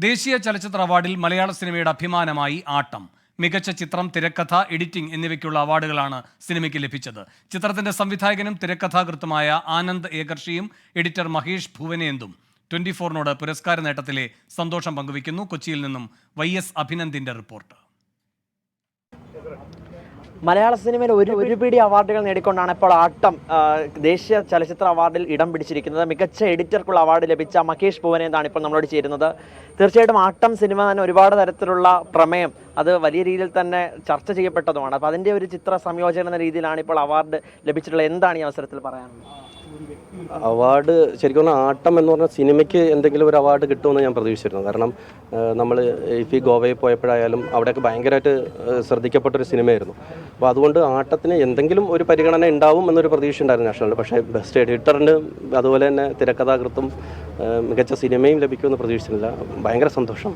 ദേശീയ ചലച്ചിത്ര അവാർഡിൽ മലയാള സിനിമയുടെ അഭിമാനമായി ആട്ടം. മികച്ച ചിത്രം, തിരക്കഥ, എഡിറ്റിംഗ് എന്നിവയ്ക്കുള്ള അവാർഡുകളാണ് സിനിമയ്ക്ക് ലഭിച്ചത്. ചിത്രത്തിന്റെ സംവിധായകനും തിരക്കഥാകൃത്തുമായ ആനന്ദ് ഏകർഷിയും എഡിറ്റർ മഹേഷ് ഭുവനേന്ദും 24 പുരസ്കാര നേട്ടത്തിലെ സന്തോഷം പങ്കുവയ്ക്കുന്നു. കൊച്ചിയിൽ നിന്നും YS അഭിനന്ദിന്റെ റിപ്പോർട്ട്. മലയാള സിനിമയിൽ ഒരു പിടി അവാർഡുകൾ നേടിക്കൊണ്ടാണ് ഇപ്പോൾ ആട്ടം ദേശീയ ചലച്ചിത്ര അവാർഡിൽ ഇടം പിടിച്ചിരിക്കുന്നത്. മികച്ച എഡിറ്റർക്കുള്ള അവാർഡ് ലഭിച്ച മഹേഷ് ഭുവനേന്ദാണ് ഇപ്പോൾ നമ്മളോട് ചേരുന്നത്. തീർച്ചയായിട്ടും ആട്ടം സിനിമ തന്നെ ഒരുപാട് തരത്തിലുള്ള പ്രമേയം അത് വലിയ രീതിയിൽ തന്നെ ചർച്ച ചെയ്യപ്പെട്ടതുമാണ്. അപ്പോൾ അതിൻ്റെ ഒരു ചിത്ര സംയോജനം എന്ന രീതിയിലാണ് ഇപ്പോൾ അവാർഡ് ലഭിച്ചിട്ടുള്ളത്. എന്താണ് ഈ അവസരത്തിൽ പറയാനുള്ളത്? അവാർഡ് ശരിക്കും പറഞ്ഞാൽ ആട്ടം എന്ന് പറഞ്ഞാൽ സിനിമയ്ക്ക് എന്തെങ്കിലും ഒരു അവാർഡ് കിട്ടുമെന്ന് ഞാൻ പ്രതീക്ഷിച്ചിരുന്നു. കാരണം നമ്മൾ ഇഫി ഗോവയിൽ പോയപ്പോഴായാലും അവിടെയൊക്കെ ഭയങ്കരമായിട്ട് ശ്രദ്ധിക്കപ്പെട്ടൊരു സിനിമയായിരുന്നു. അപ്പോൾ അതുകൊണ്ട് ആട്ടത്തിന് എന്തെങ്കിലും ഒരു പരിഗണന ഉണ്ടാവും എന്നൊരു പ്രതീക്ഷ ഉണ്ടായിരുന്നു നാഷണലിൽ. പക്ഷേ ബെസ്റ്റ് എഡിറ്ററിന് അതുപോലെ തന്നെ തിരക്കഥാകൃത്തും മികച്ച സിനിമയും ലഭിക്കുമെന്ന് പ്രതീക്ഷിച്ചില്ല. ഭയങ്കര സന്തോഷം.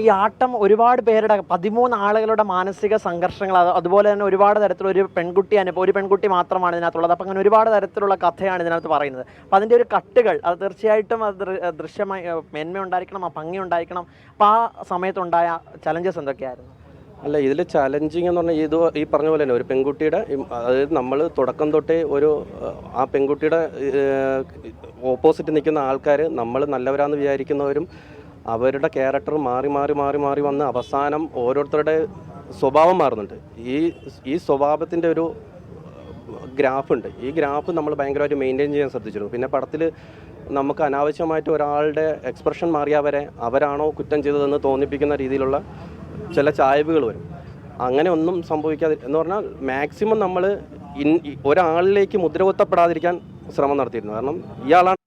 ഈ ആട്ടം ഒരുപാട് പേരുടെ 13 ആളുകളുടെ മാനസിക സംഘർഷങ്ങൾ, അതുപോലെ തന്നെ ഒരുപാട് തരത്തിലൊരു ഒരു പെൺകുട്ടി മാത്രമാണ് ഇതിനകത്തുള്ളത്. അപ്പം അങ്ങനെ ഒരുപാട് തരത്തിലുള്ള കഥയാണ് ഇതിനകത്ത് പറയുന്നത്. അപ്പം അതിൻ്റെ ഒരു കട്ടുകൾ അത് തീർച്ചയായിട്ടും അത് ദൃശ്യമായി മേന്മ ഉണ്ടായിരിക്കണം, ആ ഭംഗി ഉണ്ടായിരിക്കണം. അപ്പം ആ സമയത്തുണ്ടായ ചലഞ്ചസ് എന്തൊക്കെയായിരുന്നു? അല്ല, ഇതിൽ ചലഞ്ചിങ് എന്ന് പറഞ്ഞാൽ ഈ പറഞ്ഞ പോലെ തന്നെ ഒരു പെൺകുട്ടിയുടെ, അതായത് നമ്മൾ തുടക്കം തൊട്ടേ ആ പെൺകുട്ടിയുടെ ഓപ്പോസിറ്റ് നിൽക്കുന്ന ആൾക്കാർ നമ്മൾ നല്ലവരാന്ന് വിചാരിക്കുന്നവരും അവരുടെ ക്യാരക്ടർ മാറി വന്ന് അവസാനം ഓരോരുത്തരുടെ സ്വഭാവം മാറുന്നുണ്ട്. ഈ സ്വഭാവത്തിൻ്റെ ഒരു ഗ്രാഫുണ്ട്. ഈ ഗ്രാഫ് നമ്മൾ ഭയങ്കരമായിട്ട് മെയിൻറ്റെയിൻ ചെയ്യാൻ ശ്രദ്ധിച്ചിരുന്നു. പിന്നെ പടത്തിൽ നമുക്ക് അനാവശ്യമായിട്ട് ഒരാളുടെ എക്സ്പ്രഷൻ മാറിയാൽ വരെ അവരാണോ കുറ്റം ചെയ്തതെന്ന് തോന്നിപ്പിക്കുന്ന രീതിയിലുള്ള ചില ചായ്വുകൾ വരും. അങ്ങനെ ഒന്നും സംഭവിക്കാതെ എന്ന് പറഞ്ഞാൽ മാക്സിമം നമ്മൾ ഒരാളിലേക്ക് മുദ്രകുത്തപ്പെടാതിരിക്കാൻ ശ്രമം നടത്തിയിരുന്നു. കാരണം ഇയാളാണ്